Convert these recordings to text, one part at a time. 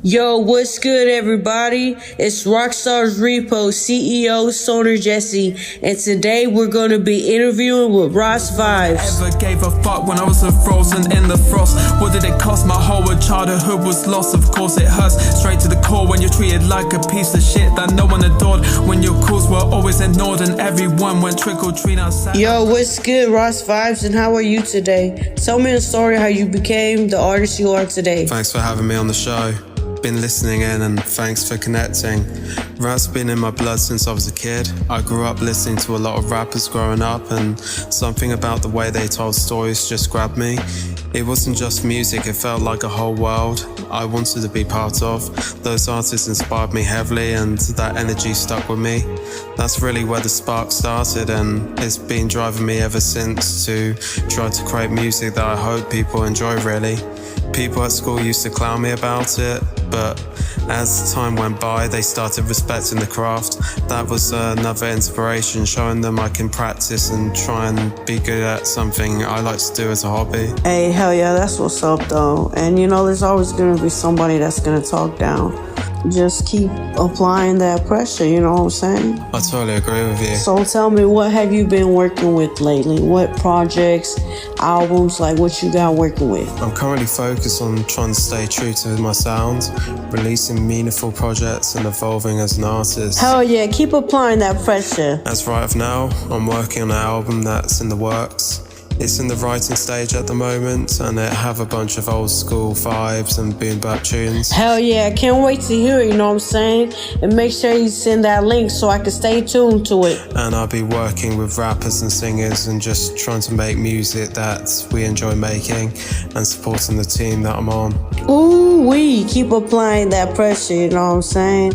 Yo, what's good, everybody? It's RockstarsReposts CEO Soner Jesse, and today we're going to be interviewing with Ross Vibes. Ever gave a fuck when I was frozen in the frost? What did it cost? My whole childhood was lost. Of course it hurts straight to the core when you're treated like a piece of shit that no one adored. When your calls were always ignored and everyone went trick-or-treat outside. Yo, what's good, Ross Vibes, and how are you today? Tell me a story how you became the artist you are today. Thanks for having me on the show. Been listening in and thanks for connecting. Rap's been in my blood since I was a kid. I grew up listening to a lot of rappers growing up, and something about the way they told stories just grabbed me. It wasn't just music, it felt like a whole world I wanted to be part of. Those artists inspired me heavily and that energy stuck with me. That's really where the spark started, and it's been driving me ever since to try to create music that I hope people enjoy, really. People at school used to clown me about it, but as time went by, they started respecting the craft. That was another inspiration, showing them I can practice and try and be good at something I like to do as a hobby. Hey, hell yeah, that's what's up, though. And you know, there's always going to be somebody that's going to talk down. Just keep applying that pressure, you know what I'm saying? I totally agree with you. So tell me, what have you been working with lately? What projects, albums, like what you got working with? I'm currently focused on trying to stay true to my sound, releasing meaningful projects and evolving as an artist. Hell yeah, keep applying that pressure. As right now, I'm working on an album that's in the works. It's in the writing stage at the moment, and it have a bunch of old school vibes and boom bap tunes. Hell yeah, I can't wait to hear it, you know what I'm saying? And make sure you send that link so I can stay tuned to it. And I'll be working with rappers and singers and just trying to make music that we enjoy making and supporting the team that I'm on. Ooh-wee, keep applying that pressure, you know what I'm saying?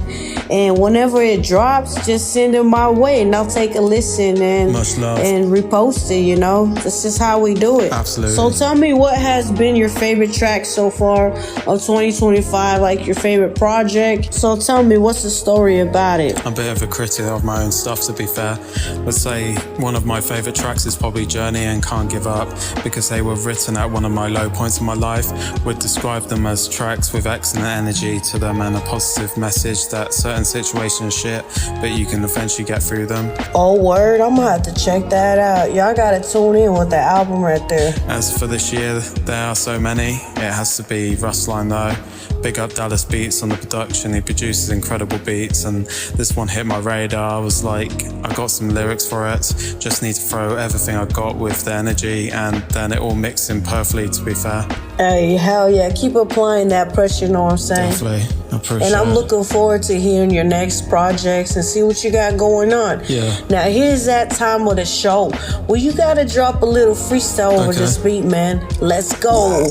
And whenever it drops, just send it my way and I'll take a listen and Much love. And repost it, you know? This is how we do it. Absolutely. So tell me, what has been your favorite track so far of 2025, like your favorite project? So tell me, what's the story about it? I'm a bit of a critic of my own stuff, to be fair. Let's say one of my favorite tracks is probably Journey and Can't Give Up, because they were written at one of my low points in my life. Would describe them as tracks with excellent energy to them and a positive message that certain situations are shit, but you can eventually get through them. Oh, word, I'm gonna have to check that out. Y'all gotta tune in with that album right there. As for this year, there are so many. It has to be Rustline though. Big up Dallas Beats on the production. He produces incredible beats, and this one hit my radar. I was like, I got some lyrics for it. Just need to throw everything I got with the energy, and then it all mixed in perfectly, to be fair. Hey, hell yeah, keep applying that pressure, you know what I'm saying? Definitely, I appreciate it. And I'm looking forward to hearing your next projects and see what you got going on. Yeah. Now, here's that time of the show where you gotta drop a little freestyle over this beat, man. Let's go.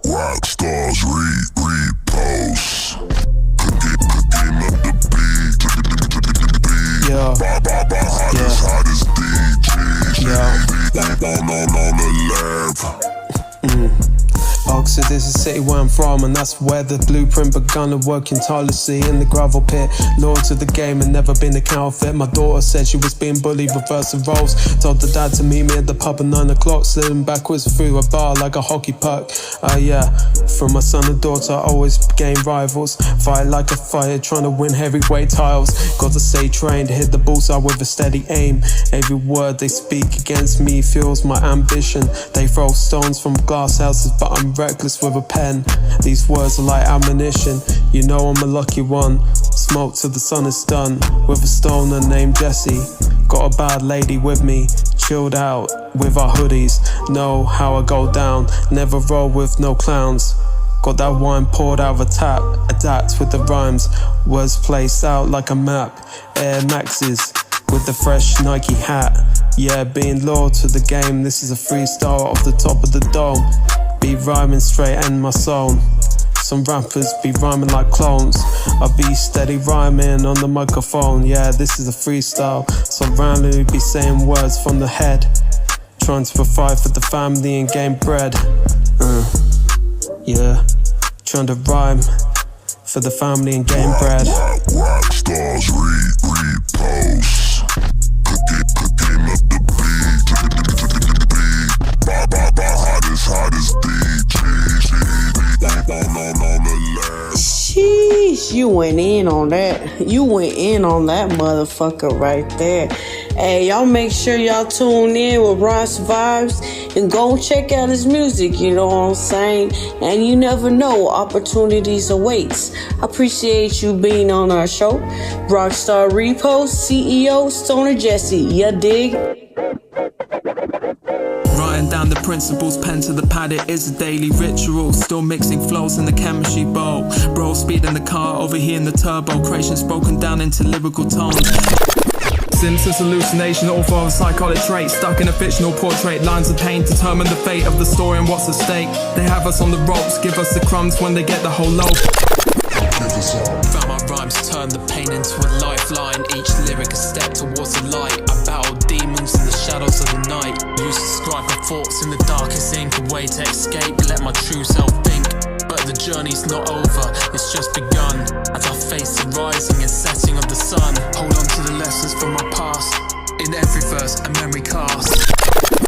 Rockstars reposts. Cooking up the beat. Yeah. Hottest DJs. On the lab. Oxford is the city where I'm from, and that's where the blueprint begun. And working tirelessly in the gravel pit, loyal to the game and never been a counterfeit. My daughter said she was being bullied, reversing roles. Told the dad to meet me at the pub at 9 o'clock, sliding backwards through a bar like a hockey puck. Yeah, from my son and daughter, I always gain rivals. Fight like a fighter, trying to win heavyweight titles. Got to stay trained, hit the bullseye with a steady aim. Every word they speak against me fuels my ambition. They throw stones from glass houses, but I'm reckless with a pen. These words are like ammunition. You know I'm a lucky one. Smoke till the sun is done. With a stoner named Jesse. Got a bad lady with me. Chilled out with our hoodies. Know how I go down. Never roll with no clowns. Got that wine poured out of a tap. Adapt with the rhymes. Words placed out like a map. Air Maxes with the fresh Nike hat. Yeah, being loyal to the game. This is a freestyle off the top of the dome. Be rhyming straight and my soul. Some rappers be rhyming like clones. I be steady rhyming on the microphone. Yeah, this is a freestyle, so randomly be saying words from the head. Trying to provide for the family and gain bread. Yeah, trying to rhyme for the family and gain bread. Rockstars reposts. Cooking up the beat. Hottest DJs. On the lab. bitch, you went in on that. You went in on that motherfucker right there. Hey, y'all make sure y'all tune in with Ross Vibes and go check out his music, you know what I'm saying? And you never know, opportunities awaits. I appreciate you being on our show. Rockstar Reposts, CEO, Stoner Jesse, ya dig? Writing down the principles, pen to the pad, it is a daily ritual. Still mixing flows in the chemistry bowl. Bro, speed in the car, over here in the turbo. Creations broken down into lyrical tones. Simpsons hallucination, all for a psychotic trait. Stuck in a fictional portrait, lines of pain determine the fate of the story and what's at stake. They have us on the ropes, give us the crumbs when they get the whole loaf. Found my rhymes, turn the pain into a lifeline. Each lyric a step towards the light. I battle demons in the shadows of the night. Used to scribe my thoughts in the darkest ink, a way to escape, let my true self think. But the journey's not over, it's just begun. As I face the rising and setting of the sun, hold on to the lessons from my past. In every verse, a memory cast.